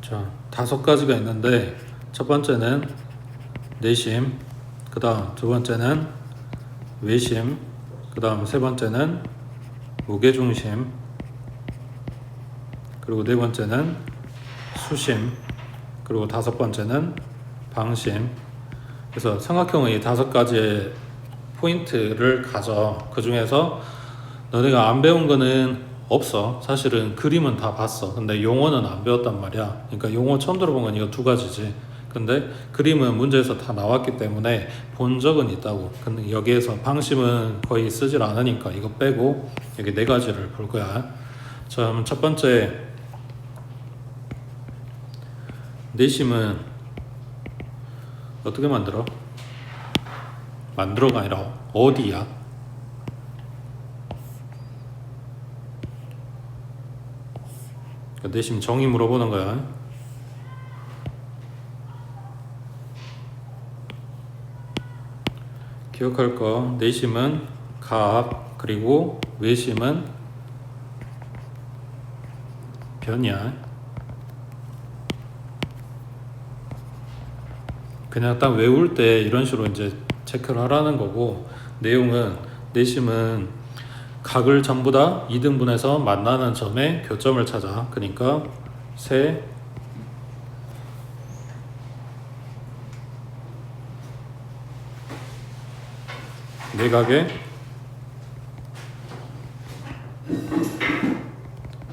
자, 5가지가 있는데 첫 번째는 내심, 그 다음 두 번째는 외심, 그 다음 세 번째는 무게중심, 그리고 네 번째는 수심, 그리고 다섯 번째는 방심. 그래서 삼각형의 5가지의 포인트를 가져. 그 중에서 너네가 안 배운 거는 없어. 사실은 그림은 다 봤어. 근데 용어는 안 배웠단 말이야. 그러니까 용어 처음 들어본 건 이거 2가지지. 근데 그림은 문제에서 다 나왔기 때문에 본 적은 있다고. 근데 여기에서 방심은 거의 쓰질 않으니까 이거 빼고 여기 4가지를 볼 거야. 자, 그럼 첫 번째 내심은 어떻게 만들어? 만들어가 아니라 어디야? 내심 정의 물어보는 거야. 기억할 거, 내심은 각, 그리고 외심은 변이야. 그냥 딱 외울 때 이런 식으로 이제 체크를 하라는 거고, 내용은 내심은 각을 전부 다 2등분해서 만나는 점의 교점을 찾아. 그러니까 세 내각의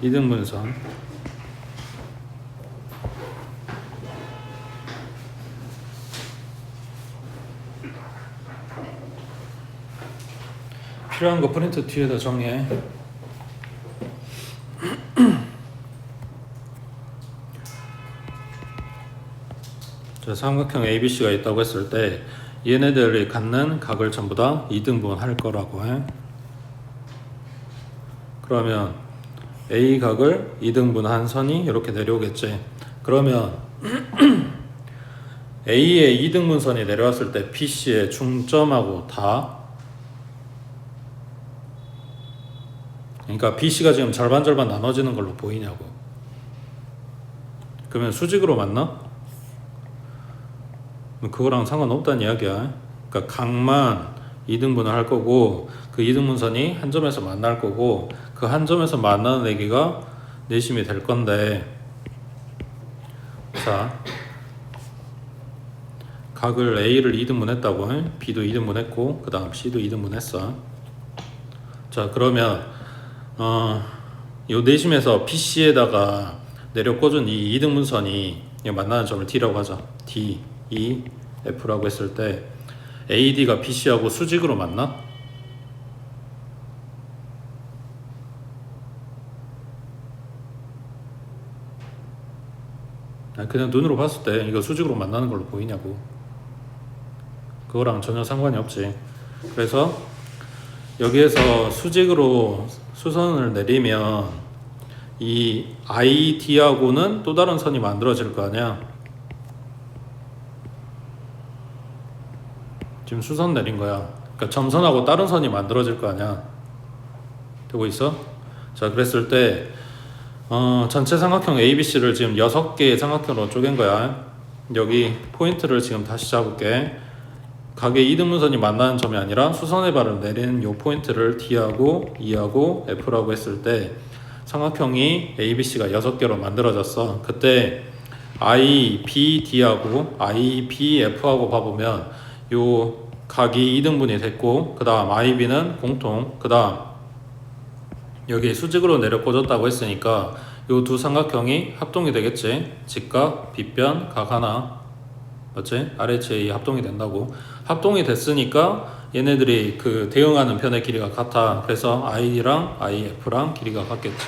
2등분선, 필요한 거 프린트 뒤에다 정리해. 자, 삼각형 ABC가 있다고 했을 때 얘네들이 갖는 각을 전부 다 2등분 할 거라고 해. 그러면 A 각을 2등분한 선이 이렇게 내려오겠지. 그러면 A의 2등분선이 내려왔을 때 BC의 중점하고 다, 그러니까 BC가 지금 절반 나눠지는 걸로 보이냐고. 그러면 수직으로 맞나? 그거랑 상관없다는 이야기야. 그러니까 각만 2등분을 할 거고, 그 2등분선이 한 점에서 만날 거고, 그 한 점에서 만나는 얘기가 내심이 될 건데, 자, 각을 A를 2등분 했다고, B도 2등분 했고, 그 다음 C도 2등분 했어. 자, 그러면 요 내심에서 BC에다가 내려 꽂은 이 2등분선이 만나는 점을 D라고 하자. D, E, F라고 했을 때 AD가 BC하고 수직으로 만나? 그냥 눈으로 봤을 때 이거 수직으로 만나는 걸로 보이냐고. 그거랑 전혀 상관이 없지. 그래서 여기에서 수직으로 수선을 내리면 이 ID하고는 또 다른 선이 만들어질 거 아니야. 지금 수선 내린 거야. 그러니까 점선하고 다른 선이 만들어질 거 아니야. 되고 있어? 자, 그랬을 때 전체 삼각형 ABC를 지금 6개의 삼각형으로 쪼갠 거야. 여기 포인트를 지금 다시 잡을게. 각의 2등분선이 만나는 점이 아니라 수선의 발을 내리는 요 포인트를 D하고 E하고 F라고 했을 때 삼각형이 ABC가 6개로 만들어졌어. 그때 I, B, D하고 I, B, F하고 봐보면 요 각이 2등분이 됐고, 그 다음 I, B는 공통, 그 다음 여기 수직으로 내려 꽂았다고 했으니까 요 두 삼각형이 합동이 되겠지. 직각, 빗변, 각 하나, 맞지? RHA 합동이 된다고. 합동이 됐으니까 얘네들이 그 대응하는 편의 길이가 같아. 그래서 ID랑 IF랑 길이가 같겠지.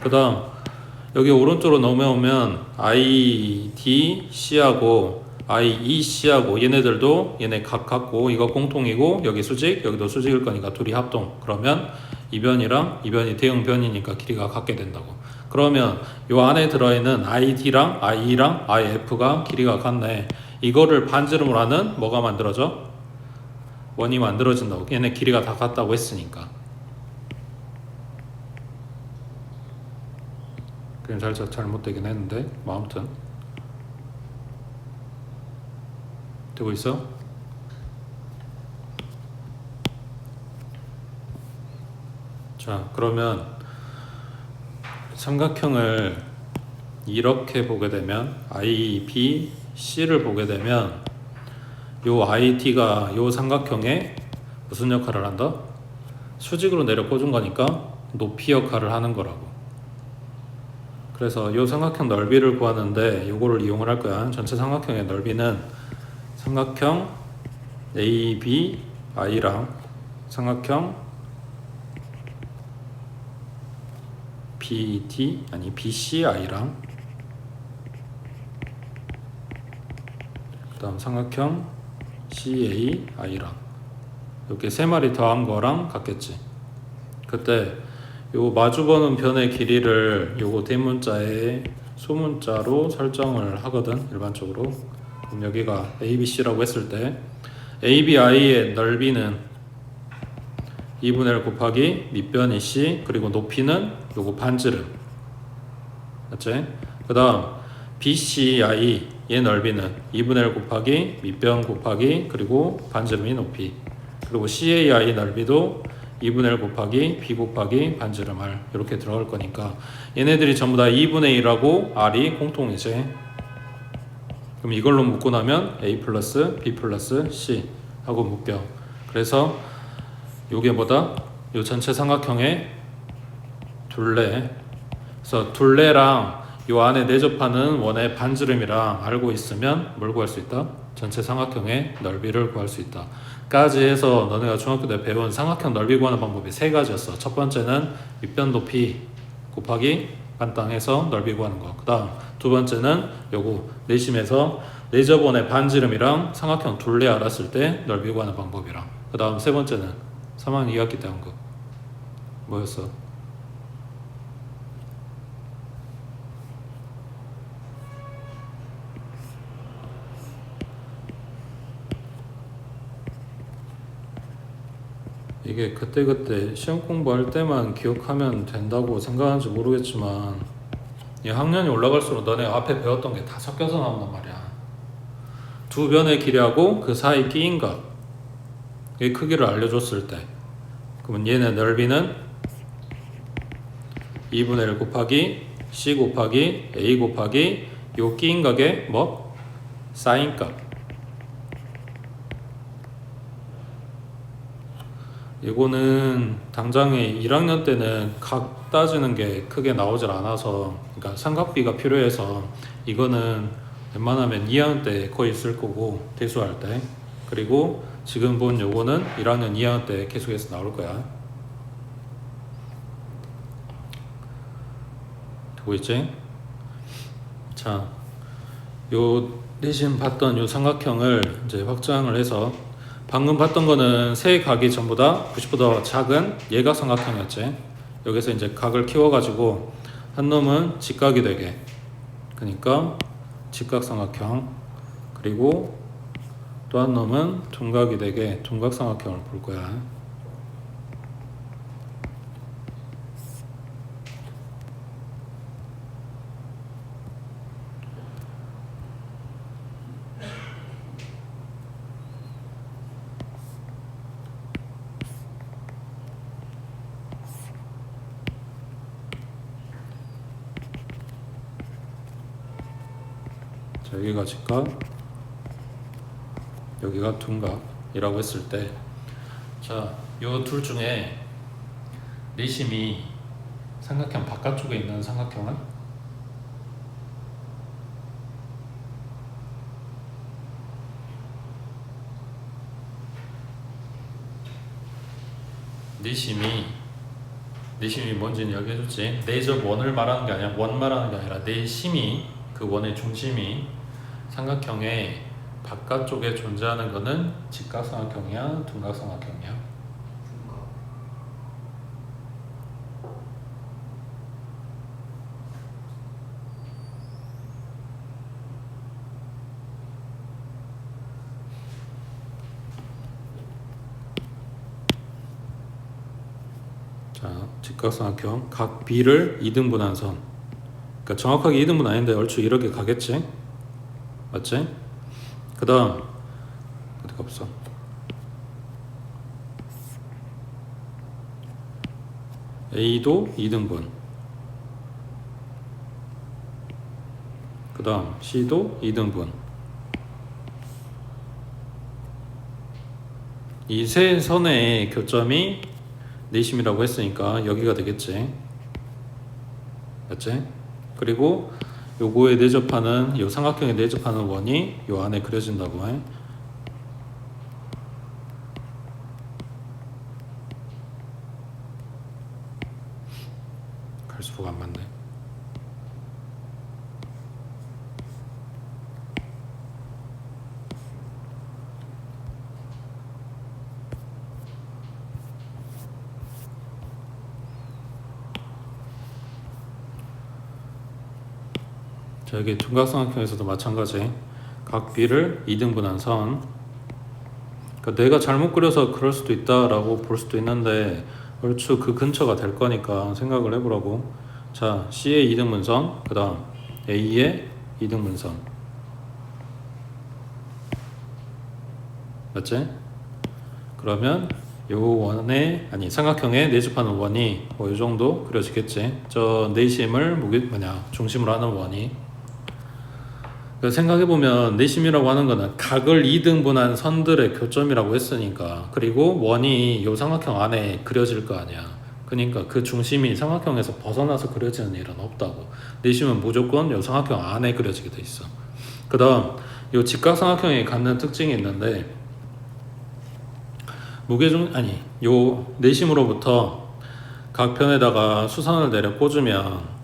그 다음 여기 오른쪽으로 넘어오면 IDC하고 IEC하고 얘네들도 얘네 각 같고 이거 공통이고 여기 수직 여기도 수직일 거니까 둘이 합동. 그러면 이 변이랑 이 변이 대응변이니까 길이가 같게 된다고. 그러면 요 안에 들어있는 ID랑 IE랑 IF가 길이가 같네. 이거를 반지름으로 하는 뭐가 만들어져? 원이 만들어진다고. 얘네 길이가 다 같다고 했으니까. 그림 살짝 잘못되긴 했는데 뭐 아무튼 되고 있어? 자, 그러면 삼각형을 이렇게 보게 되면 I, B, C를 보게 되면 요 IT가 요 삼각형에 무슨 역할을 한다? 수직으로 내려 꽂은 거니까 높이 역할을 하는 거라고. 그래서 요 삼각형 넓이를 구하는데 요거를 이용을 할 거야. 전체 삼각형의 넓이는 삼각형 ABI랑 삼각형 BCI랑 그 다음 삼각형 CAI랑 이렇게 세 마리 더한 거랑 같겠지. 그때 요 마주보는 변의 길이를 요거 대문자에 소문자로 설정을 하거든, 일반적으로. 그럼 여기가 ABC라고 했을 때 ABI의 넓이는 2분의 1 곱하기 밑변이 C, 그리고 높이는 요거 반지름, 맞지? 그 다음 BCI의 넓이는 2분의 1 곱하기 밑변 곱하기 그리고 반지름이 높이, 그리고 CAI 넓이도 2분의 1 곱하기 B 곱하기 반지름 R 이렇게 들어갈 거니까 얘네들이 전부 다 2분의 1하고 R이 공통이지. 그럼 이걸로 묶고 나면 A 플러스 B 플러스 C 하고 묶여. 그래서 요게 뭐다? 요 전체 삼각형의 둘레. 그래서 둘레랑 요 안에 내접하는 원의 반지름이랑 알고 있으면 뭘 구할 수 있다? 전체 삼각형의 넓이를 구할 수 있다. 까지 해서 너네가 중학교 때 배운 삼각형 넓이 구하는 방법이 세 가지였어. 첫 번째는 밑변 높이 곱하기 반땅해서 넓이 구하는 거. 그 다음 두 번째는 요거 내심에서 내접원의 반지름이랑 삼각형 둘레 알았을 때 넓이 구하는 방법이랑, 그 다음 세 번째는 3학년 2학기 때 한 거 뭐였어? 이게 그때그때 시험 공부할 때만 기억하면 된다고 생각하는지 모르겠지만 이 학년이 올라갈수록 너네 앞에 배웠던 게 다 섞여서 나온단 말이야. 두 변의 길이하고 그 사이 끼인 값, 이 크기를 알려줬을 때 그러면 얘네 넓이는 2분의 1 곱하기 C 곱하기 A 곱하기 요 끼인 값의 뭐? 사인 값. 이거는 당장에 1학년 때는 각 따지는 게 크게 나오질 않아서, 그러니까 삼각비가 필요해서 이거는 웬만하면 2학년 때 거의 쓸 거고, 대수할 때. 그리고 지금 본 요거는 1학년 2학년 때 계속해서 나올 거야. 되고 있지? 자, 요 내신 봤던 요 삼각형을 이제 확장을 해서 방금 봤던 거는 세 각이 전부 다 90도 작은 예각 삼각형이었지. 여기서 이제 각을 키워가지고 한 놈은 직각이 되게, 그러니까 직각 삼각형, 그리고 또 한 놈은 둔각이 되게 둔각 삼각형을 볼 거야. 자, 여기가 직각, 여기가 둔각이라고 했을 때, 자, 요 둘 중에 내심이 삼각형 바깥쪽에 있는 삼각형은 내심이 뭔지는 여기 해줬지. 내접 원을 말하는 게 아니라 원 말하는 게 아니라 내심이, 그 원의 중심이 삼각형의 바깥쪽에 존재하는 거는 직각삼각형이야, 둔각삼각형이야? 자, 직각삼각형 각 B를 2등분한 선, 그러니까 정확하게 2등분 아닌데 얼추 이렇게 가겠지. 맞지? 그 다음 어디가 없어. A도 2등분. 그 다음 C도 2등분. 이 세 선의 교점이 내심이라고 했으니까 여기가 되겠지. 맞지? 그리고 요거에 내접하는, 요 삼각형에 내접하는 원이 요 안에 그려진다고 해. 갈수록 안 맞네. 자, 여기 둔각삼각형에서도 마찬가지. 각 B를 2등분한 선. 그러니까 내가 잘못 그려서 그럴 수도 있다라고 볼 수도 있는데 얼추 그 근처가 될 거니까 생각을 해보라고. 자, C의 2등분선, 그 다음 A의 2등분선. 맞지? 그러면 요 원에, 아니 삼각형에 내접하는 원이 뭐 요 정도 그려지겠지. 저 내심을 중심으로 하는 원이. 생각해보면 내심이라고 하는 거는 각을 2등분한 선들의 교점이라고 했으니까, 그리고 원이 요 삼각형 안에 그려질 거 아니야. 그러니까 그 중심이 삼각형에서 벗어나서 그려지는 일은 없다고. 내심은 무조건 요 삼각형 안에 그려지게 돼 있어. 그 다음 요 직각삼각형이 갖는 특징이 있는데, 요 내심으로부터 각편에다가 수선을 내려 꽂으면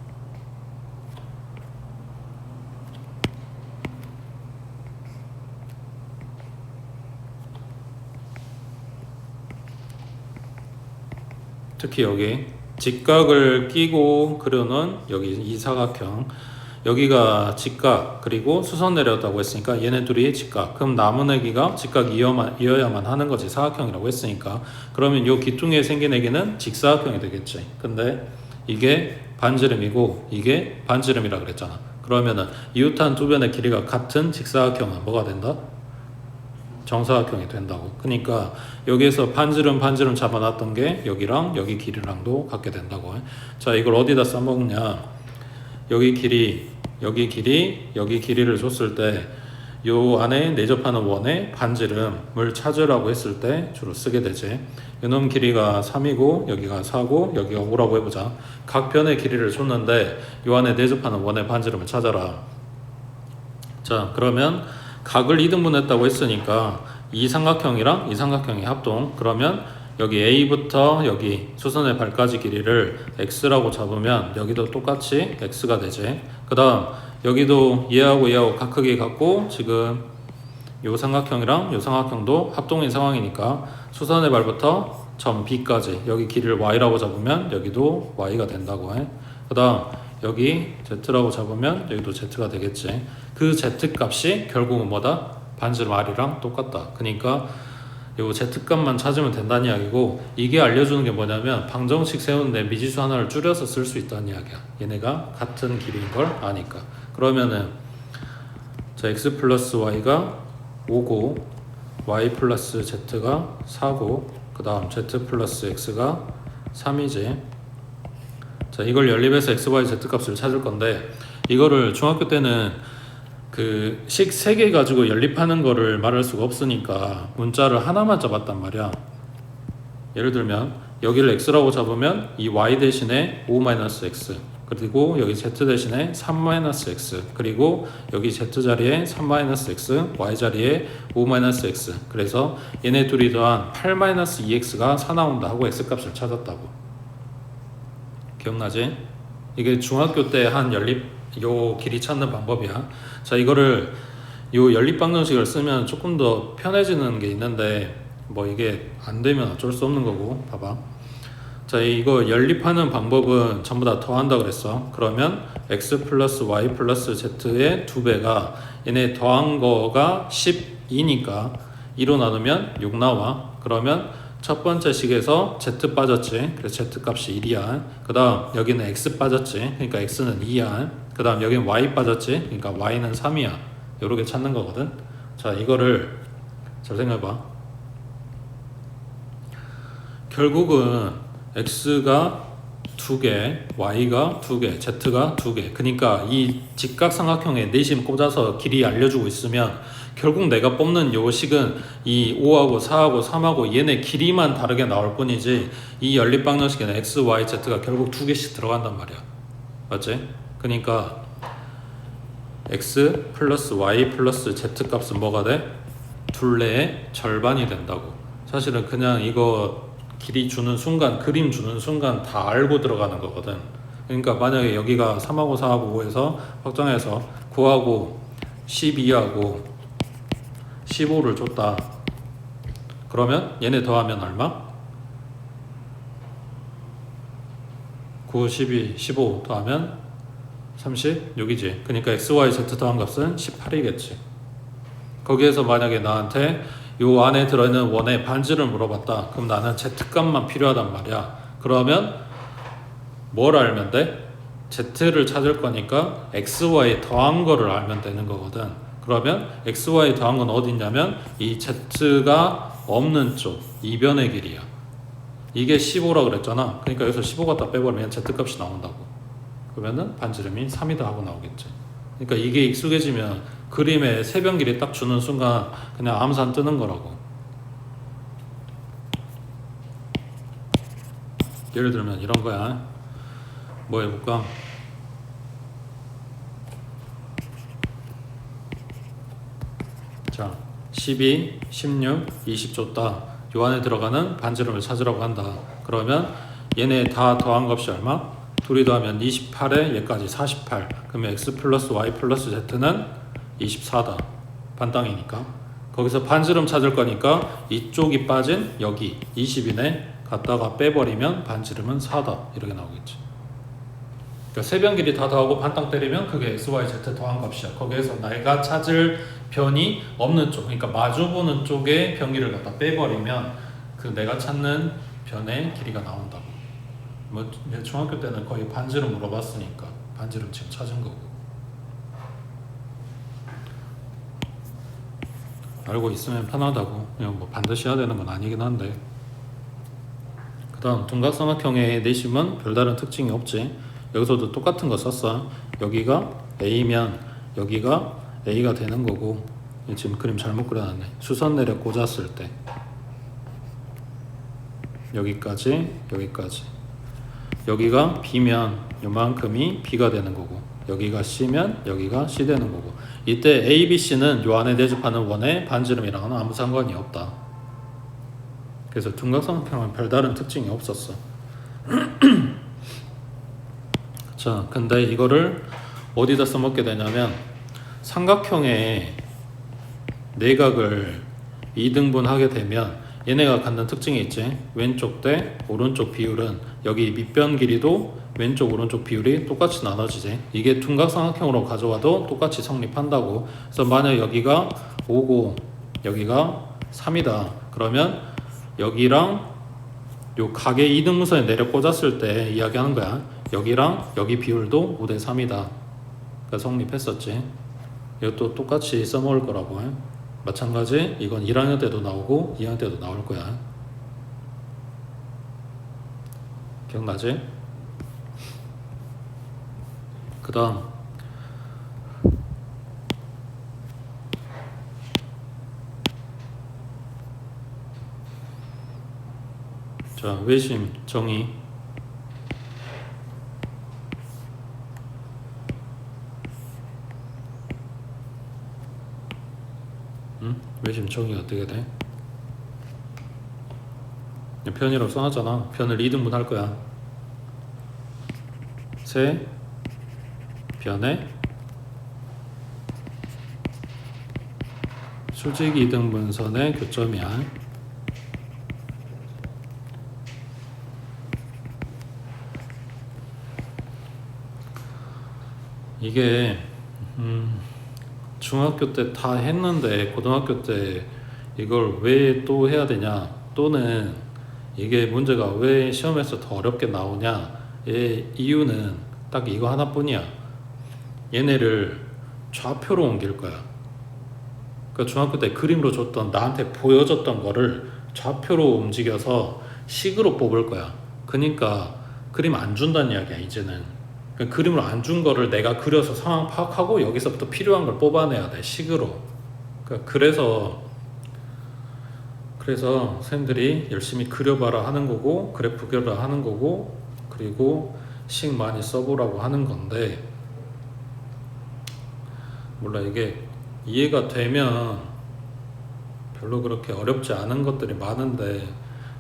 특히 여기 직각을 끼고 그려놓은 여기 이 사각형, 여기가 직각 그리고 수선 내렸다고 했으니까 얘네 둘이 직각. 그럼 남은 애기가 직각이어야만 하는 거지. 사각형이라고 했으니까. 그러면 요 기둥에 생긴 애기는 직사각형이 되겠지. 근데 이게 반지름이고 이게 반지름이라 그랬잖아. 그러면은 이웃한 두 변의 길이가 같은 직사각형은 뭐가 된다? 정사각형이 된다고. 그러니까 여기에서 반지름 잡아놨던 게 여기랑 여기 길이랑도 같게 된다고. 자, 이걸 어디다 써먹냐? 여기 길이, 여기 길이, 여기 길이를 줬을 때 요 안에 내접하는 원의 반지름을 찾으라고 했을 때 주로 쓰게 되지. 이놈 길이가 3이고 여기가 4고 여기가 5라고 해보자. 각 변의 길이를 줬는데 요 안에 내접하는 원의 반지름을 찾아라. 자, 그러면 각을 2등분 했다고 했으니까 이 삼각형이랑 이 삼각형의 합동, 그러면 여기 A부터 여기 수선의 발까지 길이를 X라고 잡으면 여기도 똑같이 X가 되지. 그 다음 여기도 얘하고 각 크기 같고 지금 요 삼각형이랑 요 삼각형도 합동인 상황이니까 수선의 발부터 점 B까지 여기 길이를 Y라고 잡으면 여기도 Y가 된다고 해. 그 다음 여기 Z라고 잡으면 여기도 Z가 되겠지. 그 Z 값이 결국은 뭐다? 반지름 R이랑 똑같다. 그러니까 요 Z값만 찾으면 된다는 이야기고, 이게 알려주는 게 뭐냐면 방정식 세우는데 미지수 하나를 줄여서 쓸 수 있다는 이야기야. 얘네가 같은 길이인 걸 아니까. 그러면은 자, X 플러스 Y가 5고 Y 플러스 Z가 4고 그 다음 Z 플러스 X가 3이지. 자, 이걸 연립해서 X, Y, Z 값을 찾을 건데, 이거를 중학교 때는 그 식 3개 가지고 연립하는 거를 말할 수가 없으니까 문자를 하나만 잡았단 말이야. 예를 들면 여기를 X라고 잡으면 이 Y 대신에 5-X, 그리고 여기 Z 대신에 3-X, 그리고 여기 Z 자리에 3-X, Y 자리에 5-X. 그래서 얘네 둘이 더한 8-2X가 4 나온다 하고 X 값을 찾았다고. 기억나지? 이게 중학교 때 한 연립 요 길이 찾는 방법이야. 자, 이거를 요 연립 방정식을 쓰면 조금 더 편해지는 게 있는데 뭐 이게 안 되면 어쩔 수 없는 거고. 봐봐. 자, 이거 연립하는 방법은 전부 다 더한다 그랬어. 그러면 x 플러스 y 플러스 z의 2배가 얘네 더한 거가 12니까 2로 나누면 6 나와. 그러면 첫 번째 식에서 z 빠졌지. 그래서 z 값이 1이야. 그 다음 여기는 x 빠졌지. 그러니까 x는 2야. 그 다음 여긴 y 빠졌지. 그러니까 y는 3이야. 요렇게 찾는 거거든. 자, 이거를 잘 생각해봐. 결국은 x가 2개, y가 2개, z가 2개. 그러니까 이 직각삼각형에 내심 꽂아서 길이 알려주고 있으면 결국 내가 뽑는 요 식은 이 5하고 4하고 3하고 얘네 길이만 다르게 나올 뿐이지 이 연립방정식에는 x, y, z가 결국 2개씩 들어간단 말이야. 맞지? 그러니까 x 플러스 y 플러스 z 값은 뭐가 돼? 둘레의 절반이 된다고. 사실은 그냥 이거 길이 주는 순간, 그림 주는 순간 다 알고 들어가는 거거든. 그러니까 만약에 여기가 3하고 4하고 5에서 확정해서 9하고 12하고 15를 줬다. 그러면 얘네 더하면 얼마? 9, 12, 15 더하면 36이지. 그러니까 x, y, z 더한 값은 18이겠지. 거기에서 만약에 나한테 요 안에 들어있는 원의 반지를 물어봤다. 그럼 나는 z값만 필요하단 말이야. 그러면 뭘 알면 돼? z를 찾을 거니까 x, y 더한 거를 알면 되는 거거든. 그러면 x, y 더한 건 어디 있냐면 이 z가 없는 쪽 이변의 길이야. 이게 15라 그랬잖아. 그러니까 여기서 15 갖다 빼버리면 z값이 나온다고. 그러면은 반지름이 3이다 하고 나오겠지. 그러니까 이게 익숙해지면 그림에 세변 길이 딱 주는 순간 그냥 암산 뜨는 거라고. 예를 들면 이런 거야. 뭐 해볼까? 자, 12, 16, 20 줬다. 요 안에 들어가는 반지름을 찾으라고 한다. 그러면 얘네 다 더한 값이 얼마? 둘이 더하면 28에 얘까지 48. 그러면 x 플러스 y 플러스 z는 24다. 반땅이니까. 거기서 반지름 찾을 거니까 이쪽이 빠진 여기 20이네. 갖다가 빼버리면 반지름은 4다. 이렇게 나오겠지. 그러니까 세변 길이 다 더하고 반땅 때리면 그게 x, y, z 더한 값이야. 거기에서 내가 찾을 변이 없는 쪽, 그러니까 마주보는 쪽에 변기를 갖다 빼버리면 그 내가 찾는 변의 길이가 나온다고. 뭐 중학교 때는 거의 반지름 물어봤으니까 반지름 지금 찾은 거고. 알고 있으면 편하다고. 그냥 뭐 반드시 해야 되는 건 아니긴 한데. 그 다음 둔각삼각형의 내심은 별다른 특징이 없지. 여기서도 똑같은 거 썼어. 여기가 A면 여기가 A가 되는 거고. 지금 그림 잘못 그려놨네. 수선 내려 꽂았을 때 여기까지 여기까지. 여기가 B면 요만큼이 B가 되는 거고, 여기가 C면 여기가 C 되는 거고. 이때 A, B, C는 요 안에 내접하는 원의 반지름이랑은 아무 상관이 없다. 그래서 둔각삼각형은 별다른 특징이 없었어. 자, 근데 이거를 어디다 써먹게 되냐면 삼각형의 내각을 2등분 하게 되면 얘네가 갖는 특징이 있지. 왼쪽 대 오른쪽 비율은 여기 밑변 길이도 왼쪽 오른쪽 비율이 똑같이 나눠지지. 이게 둔각삼각형으로 가져와도 똑같이 성립한다고. 그래서 만약 여기가 5고 여기가 3이다. 그러면 여기랑 요 각의 2등분선에 내려 꽂았을 때 이야기하는 거야. 여기랑 여기 비율도 5대 3이다. 그러니까 성립했었지. 이것도 똑같이 써먹을 거라고. 마찬가지 이건 1학년 때도 나오고 2학년 때도 나올 거야. 기억나지? 그 다음 자, 외심 정의. 외심 정의가 어떻게 돼? 편이라고 써놨잖아. 편을 2등분 할 거야. 세 변의 수직 2등분선의 교점이야. 이게 중학교 때 다 했는데 고등학교 때 이걸 왜 또 해야 되냐, 또는 이게 문제가 왜 시험에서 더 어렵게 나오냐의 이유는 딱 이거 하나뿐이야. 얘네를 좌표로 옮길 거야. 그러니까 중학교 때 그림으로 줬던 나한테 보여줬던 거를 좌표로 움직여서 식으로 뽑을 거야. 그러니까 그림 안 준다는 이야기야 이제는. 그러니까 그림으로 안 준 거를 내가 그려서 상황 파악하고 여기서부터 필요한 걸 뽑아내야 돼 식으로. 그러니까 그래서 선생님들이 열심히 그려봐라 하는 거고 그래프 그려라 하는 거고 그리고 식 많이 써보라고 하는 건데, 몰라 이게 이해가 되면 별로 그렇게 어렵지 않은 것들이 많은데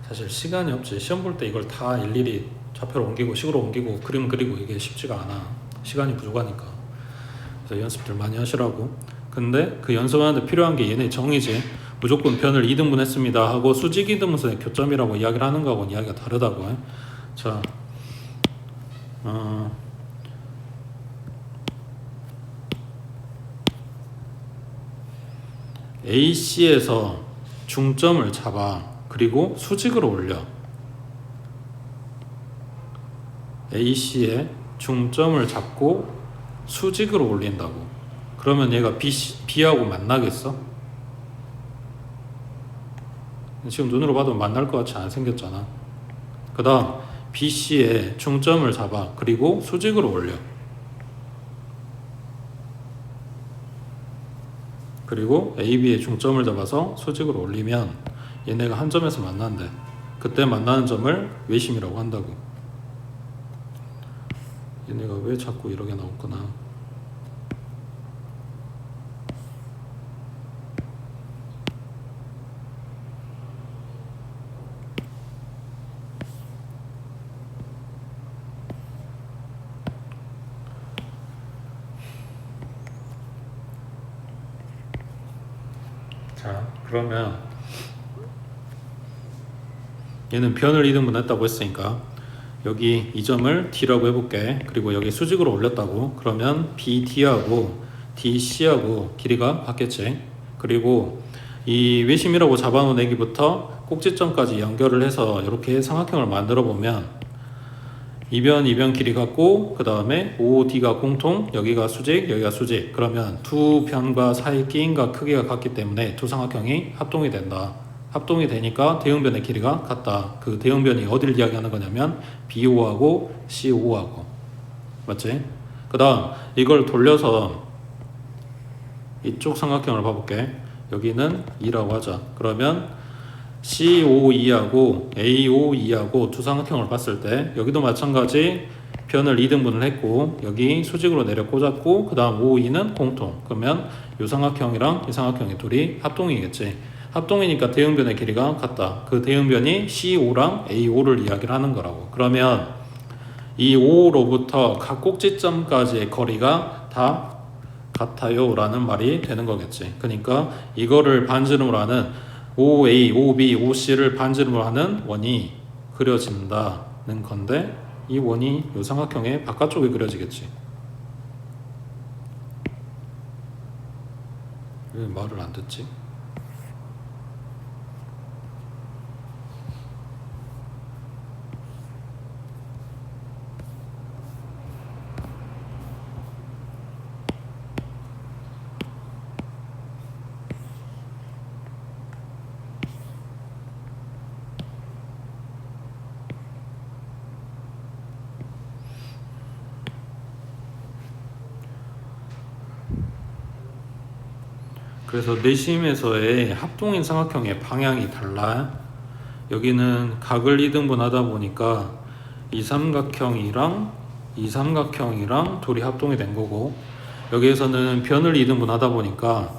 사실 시간이 없지. 시험 볼 때 이걸 다 일일이 좌표로 옮기고 식으로 옮기고 그림 그리고 이게 쉽지가 않아. 시간이 부족하니까. 그래서 연습들 많이 하시라고. 근데 그 연습하는데 필요한 게 얘네 정의지. 무조건 변을 2등분 했습니다 하고 수직 이등분선의 교점이라고 이야기를 하는 거하고는 이야기가 다르다고. 자, AC에서 중점을 잡아. 그리고 수직으로 올려. AC에 중점을 잡고 수직으로 올린다고. 그러면 얘가 B하고 만나겠어? 지금 눈으로 봐도 만날 것 같이 안 생겼잖아. 그 다음 BC에 중점을 잡아. 그리고 수직으로 올려. 그리고 AB에 중점을 잡아서 수직으로 올리면 얘네가 한 점에서 만난대. 그때 만나는 점을 외심이라고 한다고. 얘네가 왜 자꾸 이렇게 나왔구나. 자, 그러면 얘는 변을 2등분 했다고 했으니까 여기 이 점을 D라고 해볼게. 그리고 여기 수직으로 올렸다고. 그러면 BD하고 DC하고 길이가 같겠지. 그리고 이 외심이라고 잡아놓은 애기부터 꼭지점까지 연결을 해서 이렇게 삼각형을 만들어 보면 이변 길이 같고 그 다음에 OD가 공통, 여기가 수직, 여기가 수직. 그러면 두 변과 사이 끼임과 크기가 같기 때문에 두 삼각형이 합동이 된다. 합동이 되니까 대응변의 길이가 같다. 그 대응변이 어디를 이야기하는 거냐면 BO하고 CO하고. 맞지? 그 다음 이걸 돌려서 이쪽 삼각형을 봐볼게. 여기는 2라고 하자. 그러면 COE하고 AOE하고 두 삼각형을 봤을 때 여기도 마찬가지 변을 2등분을 했고 여기 수직으로 내려 꽂았고 그 다음 OE는 공통. 그러면 이 삼각형이랑 이 삼각형이 둘이 합동이겠지. 합동이니까 대응변의 길이가 같다. 그 대응변이 CO랑 AO를 이야기를 하는 거라고. 그러면 이 O로부터 각 꼭지점까지의 거리가 다 같아요 라는 말이 되는 거겠지. 그러니까 이거를 반지름으로 하는 OA, OB, OC를 반지름으로 하는 원이 그려진다는 건데 이 원이 이 삼각형의 바깥쪽에 그려지겠지. 왜 말을 안 듣지? 그래서 내심에서의 합동인 삼각형의 방향이 달라. 여기는 각을 2등분 하다 보니까 이 삼각형이랑 이 삼각형이랑 둘이 합동이 된 거고, 여기에서는 변을 2등분 하다 보니까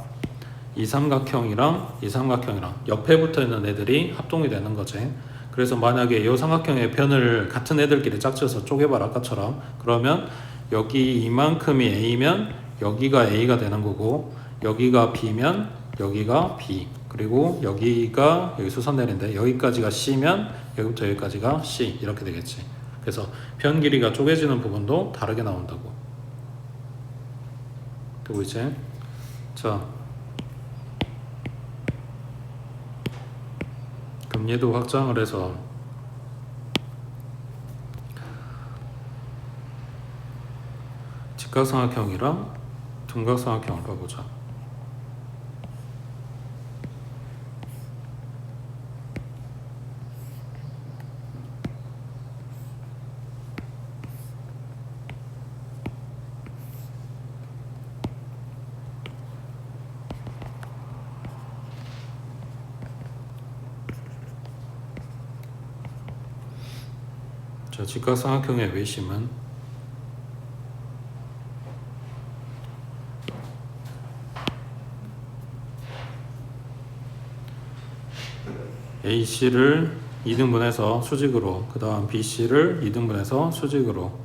이 삼각형이랑 이 삼각형이랑 옆에 붙어 있는 애들이 합동이 되는 거지. 그래서 만약에 이 삼각형의 변을 같은 애들끼리 짝지어서 쪼개봐라 아까처럼. 그러면 여기 이만큼이 A면 여기가 A가 되는 거고, 여기가 B면 여기가 B, 그리고 여기가 여기 수선 내린데 여기까지가 C면 여기부터 여기까지가 C 이렇게 되겠지. 그래서 변 길이가 쪼개지는 부분도 다르게 나온다고. 그리고 이제 자, 그럼 얘도 확장을 해서 직각삼각형이랑 둔각삼각형을 봐보자. 자, 직각삼각형의 외심은 AC를 2등분해서 수직으로, 그 다음 BC를 2등분해서 수직으로,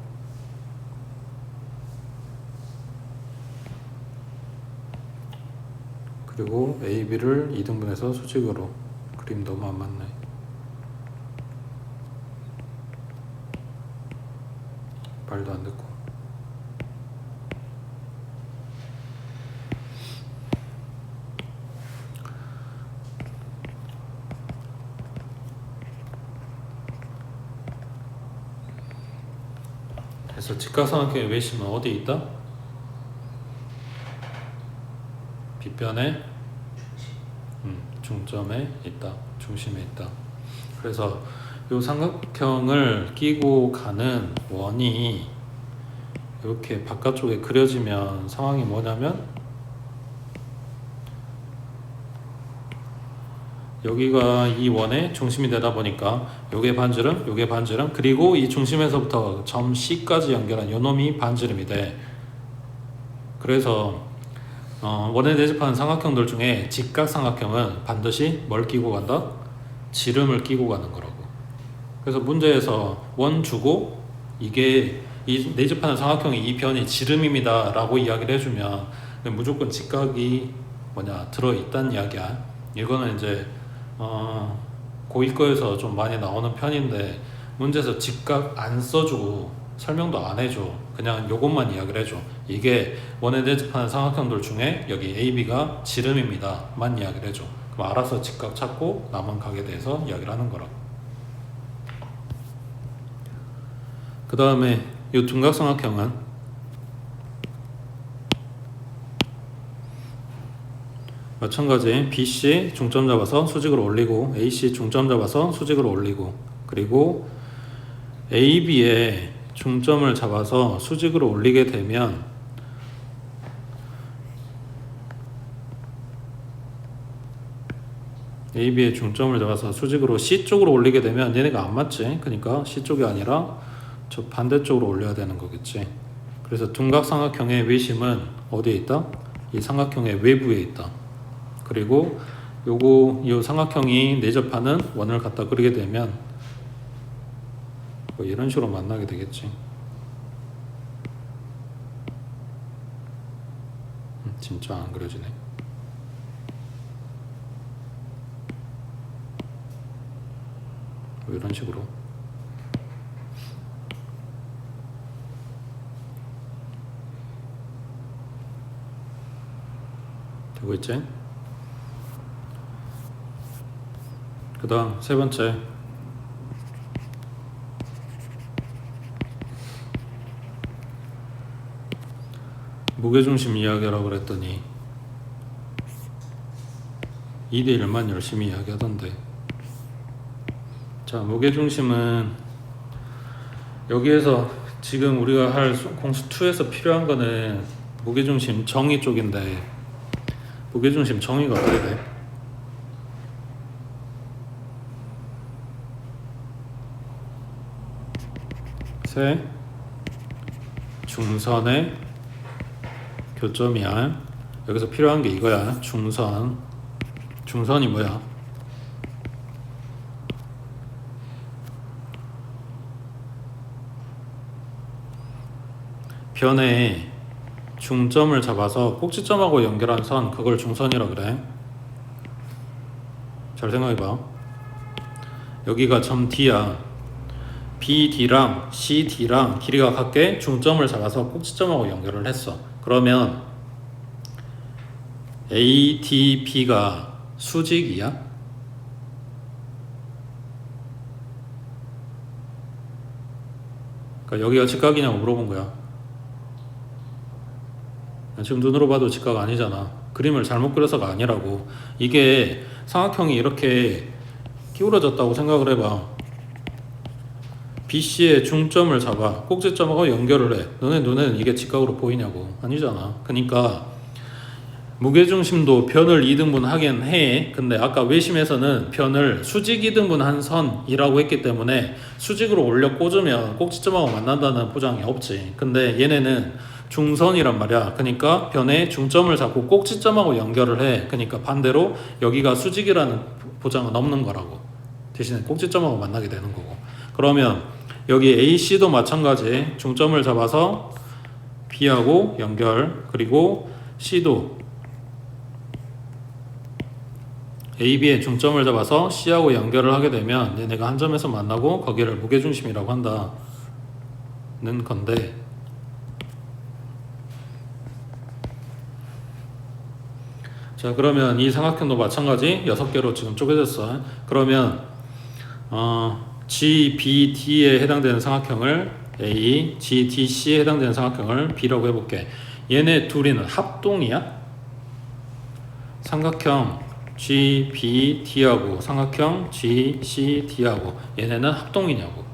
그리고 AB를 2등분해서 수직으로. 그림 너무 안 맞네. 말도 안 듣고. 그래서 직각삼각형의 외심은 어디 있다? 빗변의 중점에 있다. 중심에 있다. 그래서 이 삼각형을 끼고 가는 원이 이렇게 바깥쪽에 그려지면 상황이 뭐냐면, 여기가 이 원의 중심이 되다 보니까 요게 반지름, 요게 반지름, 그리고 이 중심에서부터 점 C까지 연결한 요 놈이 반지름이 돼. 그래서 원에 대집하는 삼각형들 중에 직각삼각형은 반드시 뭘 끼고 간다? 지름을 끼고 가는 거라고. 그래서 문제에서 원 주고 이게 이 내집하는 삼각형이 이 변이 지름입니다 라고 이야기를 해주면 무조건 직각이 들어있다는 이야기야. 이거는 이제 고일거에서 좀 많이 나오는 편인데, 문제에서 직각 안 써주고 설명도 안 해줘. 그냥 요것만 이야기를 해줘. 이게 원에 대집하는 삼각형들 중에 여기 AB가 지름입니다 만 이야기를 해줘. 그럼 알아서 직각 찾고 남은 각에 대해서 이야기를 하는 거라고. 그 다음에 이 둔각삼각형은 마찬가지 BC 중점 잡아서 수직으로 올리고, AC 중점 잡아서 수직으로 올리고, 그리고 AB에 중점을 잡아서 수직으로 올리게 되면 AB의 중점을 잡아서 수직으로 C쪽으로 올리게 되면 얘네가 안 맞지. 그러니까 C쪽이 아니라 저 반대쪽으로 올려야 되는 거겠지. 그래서 둔각삼각형의 외심은 어디에 있다? 이 삼각형의 외부에 있다. 그리고 이 삼각형이 내접하는 원을 갖다 그리게 되면 뭐 이런 식으로 만나게 되겠지. 진짜 안 그려지네. 뭐 이런 식으로. 되고 있지? 그 다음 세 번째, 무게중심 이야기라고 그랬더니 2대1만 열심히 이야기하던데. 자, 무게중심은 여기에서 지금 우리가 할 공수 2에서 필요한 거는 무게중심 정의 쪽인데, 무게중심 정의가 어떻게 돼? 세 중선의 교점이야. 여기서 필요한 게 이거야. 중선이 뭐야? 변에 중점을 잡아서 꼭지점하고 연결한 선, 그걸 중선이라 그래. 잘 생각해봐. 여기가 점 D야. BD랑 CD랑 길이가 같게 중점을 잡아서 꼭지점하고 연결을 했어. 그러면 ADB가 수직이야? 그러니까 여기가 직각이냐고 물어본 거야. 지금 눈으로 봐도 직각 아니잖아. 그림을 잘못 그려서가 아니라고. 이게 삼각형이 이렇게 기울어졌다고 생각을 해봐. BC의 중점을 잡아 꼭지점하고 연결을 해. 너네 눈에는 이게 직각으로 보이냐고. 아니잖아. 그러니까 무게중심도 변을 2등분 하긴 해. 근데 아까 외심에서는 변을 수직 2등분한 선이라고 했기 때문에 수직으로 올려 꽂으면 꼭지점하고 만난다는 보장이 없지. 근데 얘네는 중선이란 말이야. 그러니까 변의 중점을 잡고 꼭지점하고 연결을 해. 그러니까 반대로 여기가 수직이라는 보장은 없는 거라고. 대신에 꼭지점하고 만나게 되는 거고. 그러면 여기 AC도 마찬가지. 중점을 잡아서 B하고 연결, 그리고 C도 AB의 중점을 잡아서 C하고 연결을 하게 되면 얘네가 한 점에서 만나고 거기를 무게중심이라고 한다는 건데, 자 그러면 이 삼각형도 마찬가지 6개로 지금 쪼개졌어. 그러면 GBD에 해당되는 삼각형을 A, GDC에 해당되는 삼각형을 B라고 해볼게. 얘네 둘이는 합동이야? 삼각형 GBD하고 삼각형 GCD하고 얘네는 합동이냐고.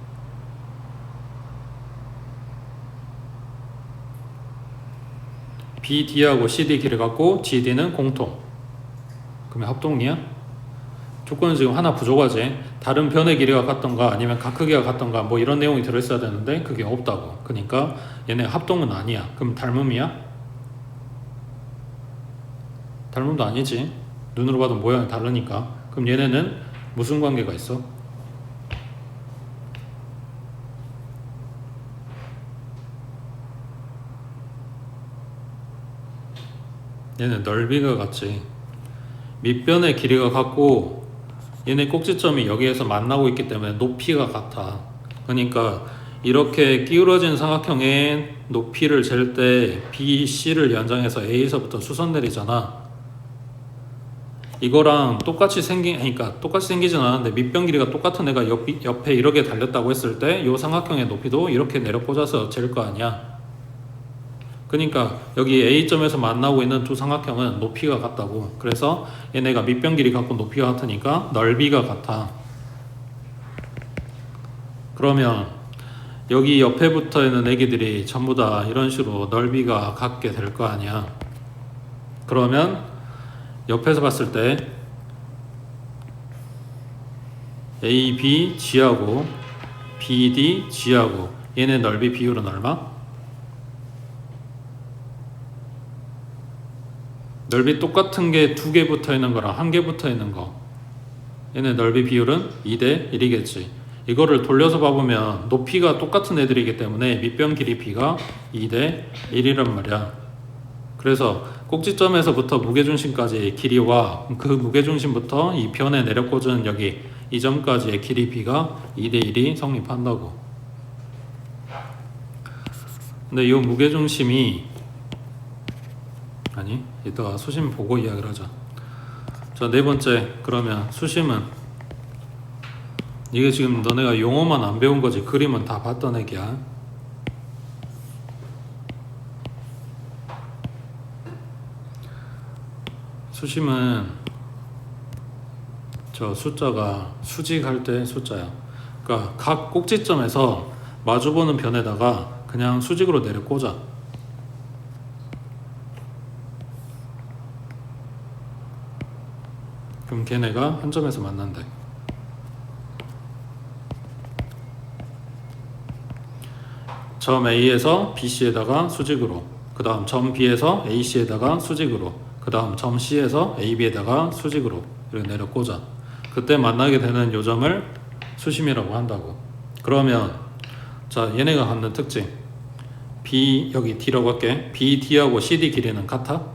BD하고 CD 길이 같고 GD는 공통. 그러면 합동이야? 조건은 지금 하나 부족하지. 다른 변의 길이가 같던가 아니면 각 크기가 같던가 뭐 이런 내용이 들어있어야 되는데 그게 없다고. 그러니까 얘네 합동은 아니야. 그럼 닮음이야? 닮음도 아니지. 눈으로 봐도 모양이 다르니까. 그럼 얘네는 무슨 관계가 있어? 얘는 넓이가 같지. 밑변의 길이가 같고 얘네 꼭지점이 여기에서 만나고 있기 때문에 높이가 같아. 그러니까 이렇게 기울어진 삼각형의 높이를 잴 때 BC를 연장해서 A에서부터 수선 내리잖아. 이거랑 똑같이 생기진 않았는데 밑변 길이가 똑같은 애가 옆에 이렇게 달렸다고 했을 때 이 삼각형의 높이도 이렇게 내려 꽂아서 잴 거 아니야. 그러니까 여기 A점에서 만나고 있는 두 삼각형은 높이가 같다고. 그래서 얘네가 밑변 길이 같고 높이가 같으니까 넓이가 같아. 그러면 여기 옆에 붙어 있는 애기들이 전부 다 이런 식으로 넓이가 같게 될 거 아니야. 그러면 옆에서 봤을 때 A, B, G하고 B, D, G하고 얘네 넓이 비율은 얼마? 넓이 똑같은 게 2개 붙어 있는 거랑 1개 붙어 있는 거, 얘네 넓이 비율은 2대 1이겠지. 이거를 돌려서 봐보면 높이가 똑같은 애들이기 때문에 밑변 길이 B가 2대 1이란 말이야. 그래서 꼭지점에서부터 무게중심까지의 길이와 그 무게중심부터 이 변에 내려 꽂은 여기 이 점까지의 길이 B가 2대 1이 성립한다고. 근데 이 무게중심이 아니, 이따가 수심 보고 이야기를 하자. 자, 네 번째. 그러면 수심은 이게 지금 너네가 용어만 안 배운 거지 그림은 다 봤던 얘기야. 수심은 저 숫자가 수직할 때 숫자야. 그러니까 각 꼭지점에서 마주보는 변에다가 그냥 수직으로 내려 꽂아. 그럼 걔네가 한 점에서 만난대. 점 A에서 BC에다가 수직으로, 그 다음 점 B에서 AC에다가 수직으로, 그 다음 점 C에서 AB에다가 수직으로 이렇게 내려 꽂아. 그때 만나게 되는 요점을 수심이라고 한다고. 그러면 자, 얘네가 갖는 특징 B, 여기 D라고 할게. BD하고 CD 길이는 같아?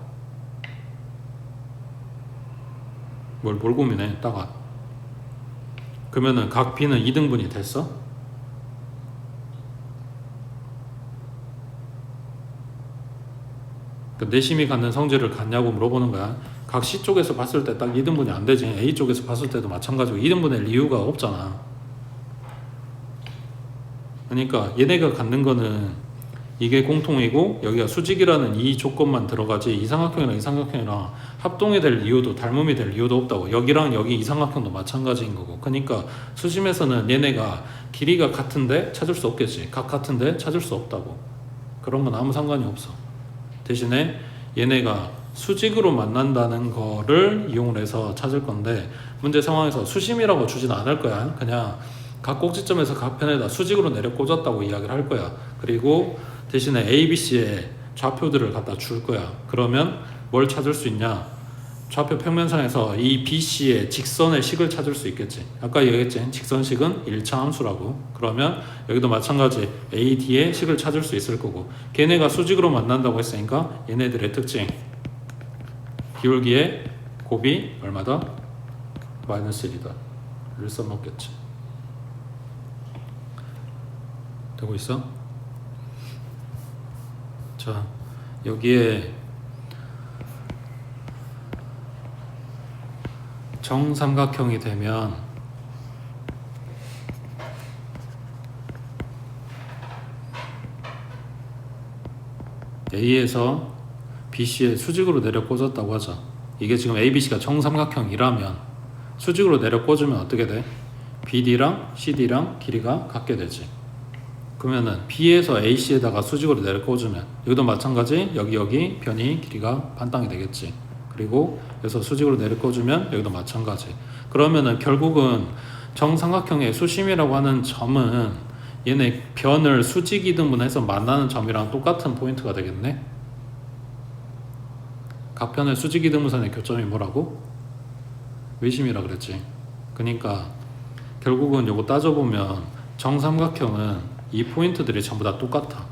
뭘 고민해? 따가. 그러면은 각 B는 2등분이 됐어? 그 내심이 갖는 성질을 갖냐고 물어보는 거야. 각 C 쪽에서 봤을 때 딱 2등분이 안 되지. A 쪽에서 봤을 때도 마찬가지고 2등분의 이유가 없잖아. 그러니까 얘네가 갖는 거는 이게 공통이고 여기가 수직이라는 이 조건만 들어가지 이삼각형이랑 이삼각형이랑 합동이 될 이유도 닮음이 될 이유도 없다고. 여기랑 여기 이삼각형도 마찬가지인 거고. 그러니까 수심에서는 얘네가 길이가 같은데 찾을 수 없겠지. 각 같은데 찾을 수 없다고. 그런 건 아무 상관이 없어. 대신에 얘네가 수직으로 만난다는 거를 이용을 해서 찾을 건데 문제 상황에서 수심이라고 주진 않을 거야. 그냥 각 꼭지점에서 각 편에다 수직으로 내려 꽂았다고 이야기를 할 거야. 그리고 대신에 A, B, C의 좌표들을 갖다 줄 거야. 그러면 뭘 찾을 수 있냐? 좌표 평면상에서 이 B, C의 직선의 식을 찾을 수 있겠지. 아까 얘기했지. 직선식은 1차 함수라고. 그러면 여기도 마찬가지 A, D의 식을 찾을 수 있을 거고. 걔네가 수직으로 만난다고 했으니까 얘네들의 특징. 기울기의 곱이 얼마다? 마이너스 1이다. 를 써먹겠지. 되고 있어? 자, 여기에 정삼각형이 되면 A에서 BC에 수직으로 내려 꽂았다고 하자. 이게 지금 ABC가 정삼각형이라면 수직으로 내려 꽂으면 어떻게 돼? BD랑 CD랑 길이가 같게 되지. 그러면은 B에서 AC에다가 수직으로 내려 꽂으면 여기도 마찬가지 여기 변이 길이가 반땅이 되겠지. 그리고 여기서 수직으로 내려 꽂으면 여기도 마찬가지. 그러면은 결국은 정삼각형의 수심이라고 하는 점은 얘네 변을 수직 이등분해서 만나는 점이랑 똑같은 포인트가 되겠네. 각 편의 수직 이등분선의 교점이 뭐라고? 외심이라 그랬지. 그러니까 결국은 요거 따져보면 정삼각형은 이 포인트들이 전부 다 똑같아.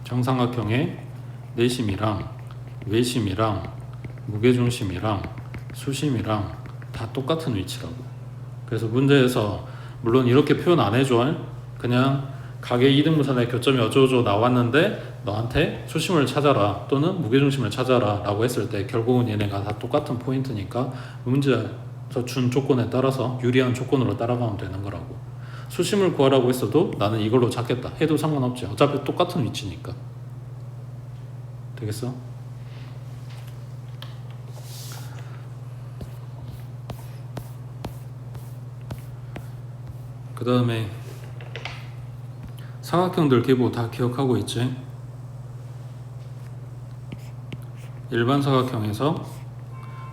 정삼각형의 내심이랑 외심이랑 무게중심이랑 수심이랑 다 똑같은 위치라고. 그래서 문제에서 물론 이렇게 표현 안 해줘. 그냥 각의 이등분선의 교점이 어쩌고저쩌고 나왔는데 너한테 수심을 찾아라 또는 무게중심을 찾아라 라고 했을 때 결국은 얘네가 다 똑같은 포인트니까 문제에서 준 조건에 따라서 유리한 조건으로 따라가면 되는 거라고. 수심을 구하라고 했어도 나는 이걸로 찾겠다 해도 상관없지. 어차피 똑같은 위치니까. 되겠어? 그 다음에 삼각형들 기본 다 기억하고 있지? 일반 사각형에서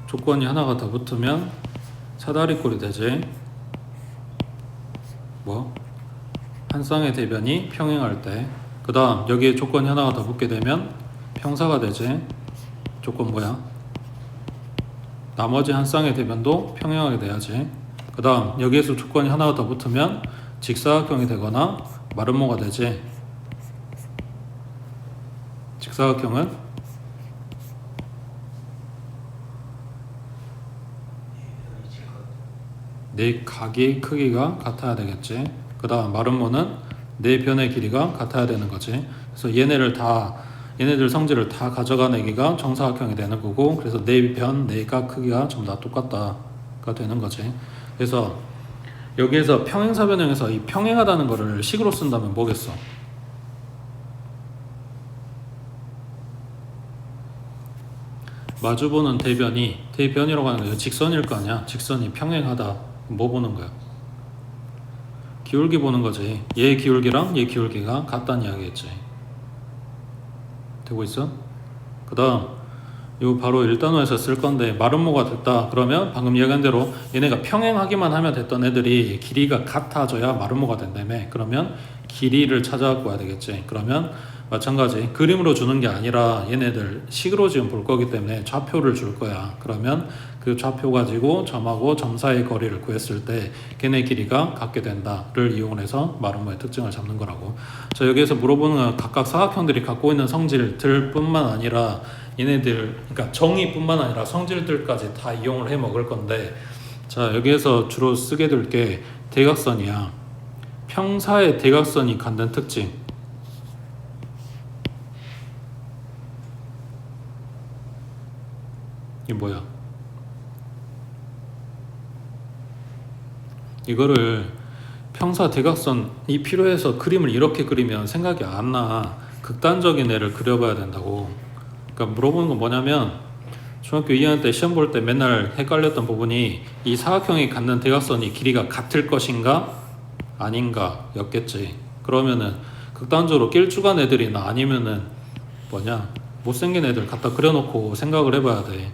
조건이 하나가 더 붙으면 사다리꼴이 되지. 뭐? 한 쌍의 대변이 평행할 때. 그 다음 여기에 조건이 하나가 더 붙게 되면 평사가 되지. 조건 뭐야? 나머지 한 쌍의 대변도 평행하게 돼야지. 그 다음 여기에서 조건이 하나가 더 붙으면 직사각형이 되거나 마름모가 되지. 직사각형은 네 각의 크기가 같아야 되겠지. 그 다음 마름모는 네 변의 길이가 같아야 되는 거지. 그래서 얘네들 성질을 다 가져가내기가 정사각형이 되는 거고, 그래서 네 변, 네 각 크기가 전부 다 똑같다가 되는 거지. 그래서 여기에서 평행사변형에서 이 평행하다는 거를 식으로 쓴다면 뭐겠어? 마주보는 대변이라고 하는 거 직선일 거 아니야. 직선이 평행하다. 뭐 보는 거야? 기울기 보는 거지. 얘 기울기랑 얘 기울기가 같다는 이야기겠지. 되고 있어? 그 다음 요 바로 1단원에서 쓸 건데 마름모가 됐다 그러면 방금 이야기한 대로 얘네가 평행하기만 하면 됐던 애들이 길이가 같아져야 마름모가 된다며. 그러면 길이를 찾아갖고 와야 되겠지. 그러면 마찬가지 그림으로 주는 게 아니라 얘네들 식으로 지금 볼 거기 때문에 좌표를 줄 거야. 그러면 그 좌표 가지고 점하고 점 사이의 거리를 구했을 때 걔네 길이가 같게 된다를 이용해서 마름모의 특징을 잡는 거라고. 자, 여기에서 물어보는 건 각각 사각형들이 갖고 있는 성질들 뿐만 아니라 얘네들, 그러니까 정의뿐만 아니라 성질들까지 다 이용을 해 먹을 건데, 자, 여기에서 주로 쓰게 될 게 대각선이야. 평사의 대각선이 갖는 특징. 이게 뭐야? 이거를 평사 대각선이 필요해서 그림을 이렇게 그리면 생각이 안 나. 극단적인 애를 그려봐야 된다고. 그러니까 물어보는 건 뭐냐면 중학교 2학년 때 시험 볼 때 맨날 헷갈렸던 부분이 이 사각형이 갖는 대각선이 길이가 같을 것인가 아닌가 였겠지. 그러면은 극단적으로 길쭉한 애들이나 아니면은 못생긴 애들 갖다 그려놓고 생각을 해봐야 돼.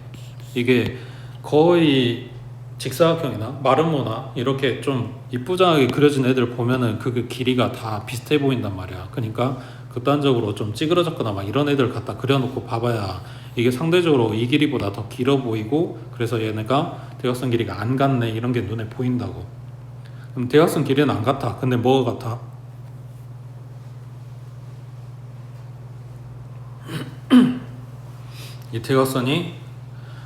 이게 거의 직사각형이나 마름모나 이렇게 좀 이쁘장하게 그려진 애들 보면은 그 길이가 다 비슷해 보인단 말이야. 그러니까 극단적으로 좀 찌그러졌거나 막 이런 애들 갖다 그려놓고 봐봐야 이게 상대적으로 이 길이보다 더 길어 보이고, 그래서 얘네가 대각선 길이가 안 같네 이런 게 눈에 보인다고. 그럼 대각선 길이는 안 같아. 근데 뭐가 같아? 이 대각선이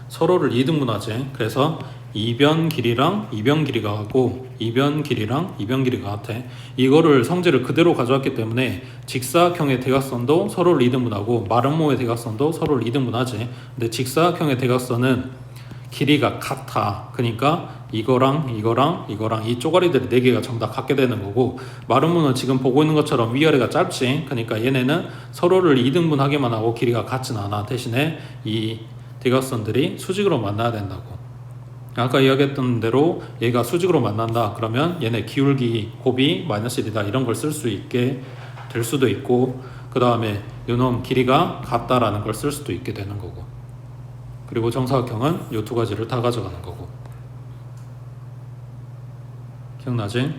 서로를 이등분하지. 그래서 이변 길이랑 이변 길이가 같고 이변 길이랑 이변 길이가 같아. 이거를 성질을 그대로 가져왔기 때문에 직사각형의 대각선도 서로를 이등분하고 마름모의 대각선도 서로를 이등분하지. 근데 직사각형의 대각선은 길이가 같아. 그러니까 이거랑 이거랑 이거랑 이 쪼가리들이 4개가 전부 다 같게 되는 거고, 마름모는 지금 보고 있는 것처럼 위아래가 짧지. 그러니까 얘네는 서로를 이등분하게만 하고 길이가 같진 않아. 대신에 이 대각선들이 수직으로 만나야 된다고. 아까 이야기했던 대로 얘가 수직으로 만난다 그러면 얘네 기울기 곱이 마이너스 1이다 이런 걸 쓸 수 있게 될 수도 있고, 그 다음에 요놈 길이가 같다라는 걸 쓸 수도 있게 되는 거고, 그리고 정사각형은 요 2가지를 다 가져가는 거고. 기억나지?